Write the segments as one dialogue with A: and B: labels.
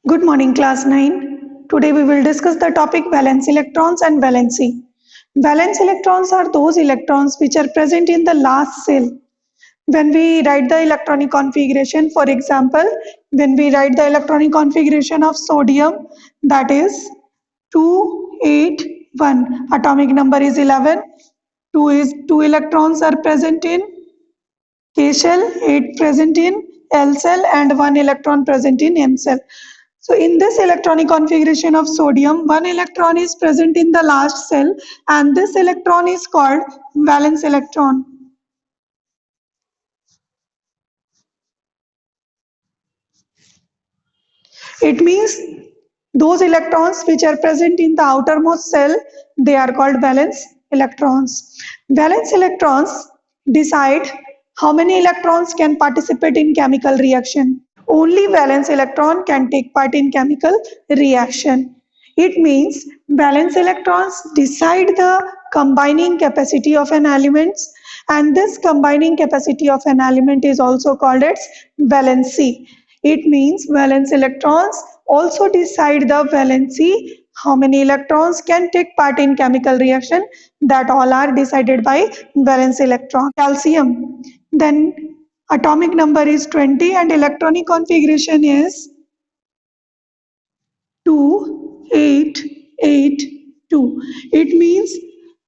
A: Good morning, class 9. Today we will discuss the topic valence electrons and valency. Valence electrons are those electrons which are present in the last cell. When we write the electronic configuration, for example, when we write the electronic configuration of sodium, that is 281. Atomic number is 11. 2 electrons are present in K shell, 8 present in L cell, and 1 electron present in M cell. So in this electronic configuration of sodium, 1 electron is present in the last cell, and this electron is called valence electron. It means those electrons which are present in the outermost cell, they are called valence electrons. Valence electrons decide how many electrons can participate in chemical reaction. Only valence electron can take part in chemical reaction. It means valence electrons decide the combining capacity of an element, and this combining capacity of an element is also called its valency. It means valence electrons also decide the valency, how many electrons can take part in chemical reaction, that all are decided by valence electron. Calcium, then atomic number is 20 and electronic configuration is 2, 8, 8, 2. It means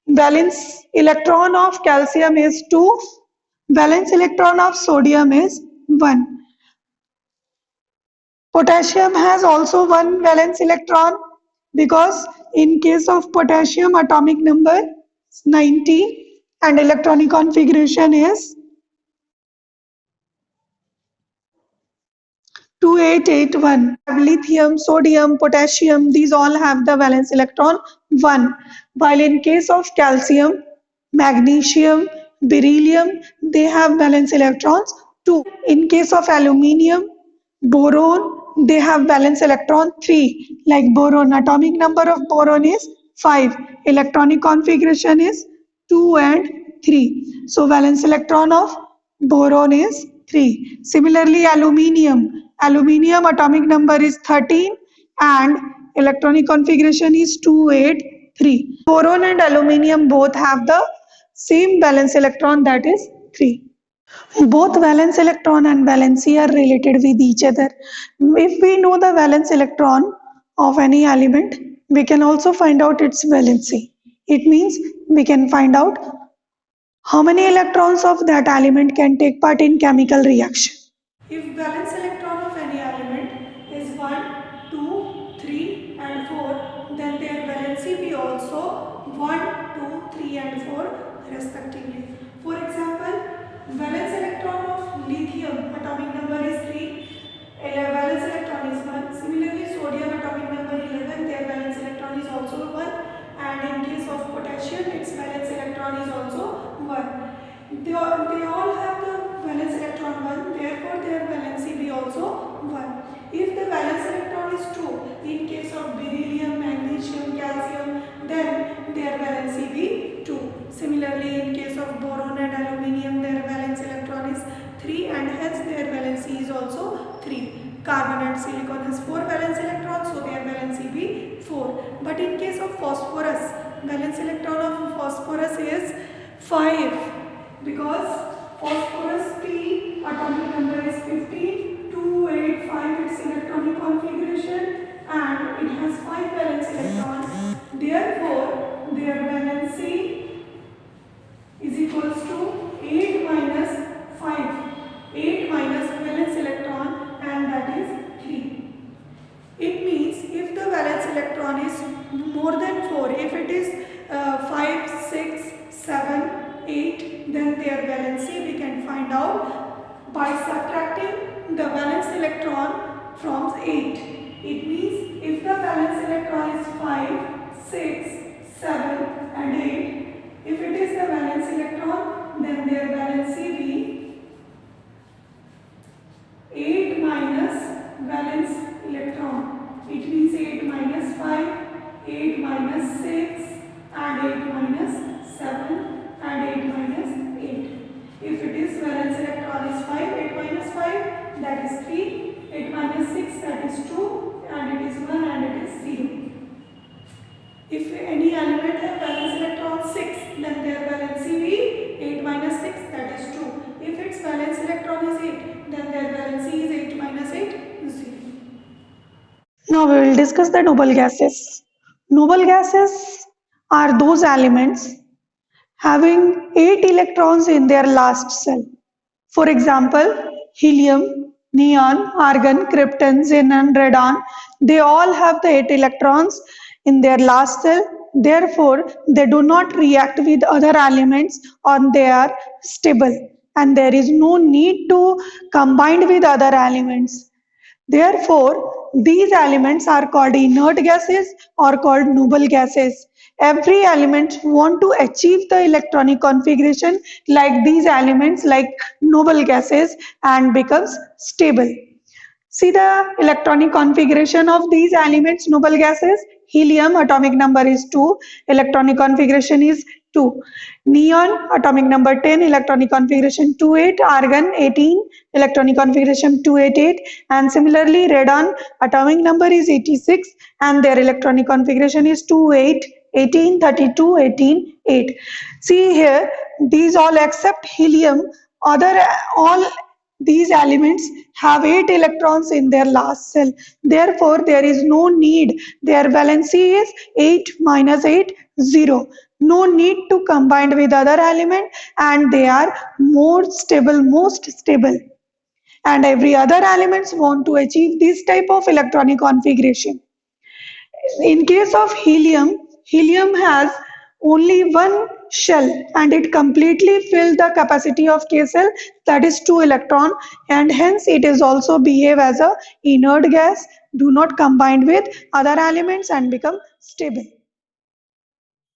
A: valence electron of calcium is 2, valence electron of sodium is 1. Potassium has also one valence electron because in case of potassium atomic number is 90 and electronic configuration is 2881. Lithium, sodium, potassium, these all have the valence electron 1. While in case of calcium, magnesium, beryllium, they have valence electrons 2. In case of aluminium, boron, they have valence electron 3. Like boron, atomic number of boron is 5. Electronic configuration is 2 and 3. So valence electron of boron is 3. Similarly, aluminium atomic number is 13 and electronic configuration is 283. Boron and aluminium both have the same valence electron, that is 3. Both valence electron and valency are related with each other. If we know the valence electron of any element, we can also find out its valency. It means we can find out how many electrons of that element can take part in chemical reaction. If valence electron of any element is 1, 2, 3 and 4, then their valency be also 1, 2, 3 and 4 respectively. For example, valence electron of lithium atomic number is 3, valence electron is 1. Similarly, sodium atomic number 11, their valence electron is also 1, and in case of potassium, its valence electron is also 1. They all have the valence electron 1, therefore their valency be also 1. If the valence electron is 2, in case of beryllium, magnesium, calcium, then their valency be 2. Similarly, in case of boron and aluminium, their valence electron is 3 and hence their valency is also 3. Carbon and silicon has 4 valence electrons, so their valency be 4. But in case of phosphorus, valence electron of phosphorus is 5 because phosphorus P atomic number is 15, 285 its electronic configuration and it has 5 valence electrons. Therefore, their valency is equals to 8 minus 5. 8 minus valence electron and that is 3. It means if the valence electron is more than 4, if it is 5, 6, 7, 8, then their valency we can find out by subtracting the valence electron from 8. It means if the valence electron is 5, 6, 7 and 8, if it is the valence electron, then their valency be 8 minus valence electron. It means 8 minus 5, 8 minus 6 and 8 minus 7 and 8 minus 8. If it is valence electron is 5, 8 minus 5 that is 3, 8 minus 6 that is 2 Now we will discuss the noble gases. Noble gases are those elements having 8 electrons in their last cell. For example, helium, neon, argon, krypton, xenon, radon, they all have the 8 electrons in their last cell. Therefore, they do not react with other elements or they are stable and there is no need to combine with other elements. Therefore, these elements are called inert gases or called noble gases. Every element want to achieve the electronic configuration like these elements like noble gases and becomes stable. See the electronic configuration of these elements, noble gases. Helium atomic number is 2, electronic configuration is 2. Neon atomic number 10, electronic configuration 28, argon 18, electronic configuration 288, and similarly radon atomic number is 86 and their electronic configuration is 28, 18, 32, 18, 8. See here, these all except helium, other all these elements have 8 electrons in their last cell. Therefore, there is no need. Their valency is 8 minus 8, 0. No need to combine with other element and they are more stable, most stable. And every other elements want to achieve this type of electronic configuration. In case of helium, helium has only one shell and it completely fills the capacity of K cell, that is 2 electron, and hence it is also behave as a inert gas, do not combine with other elements and become stable.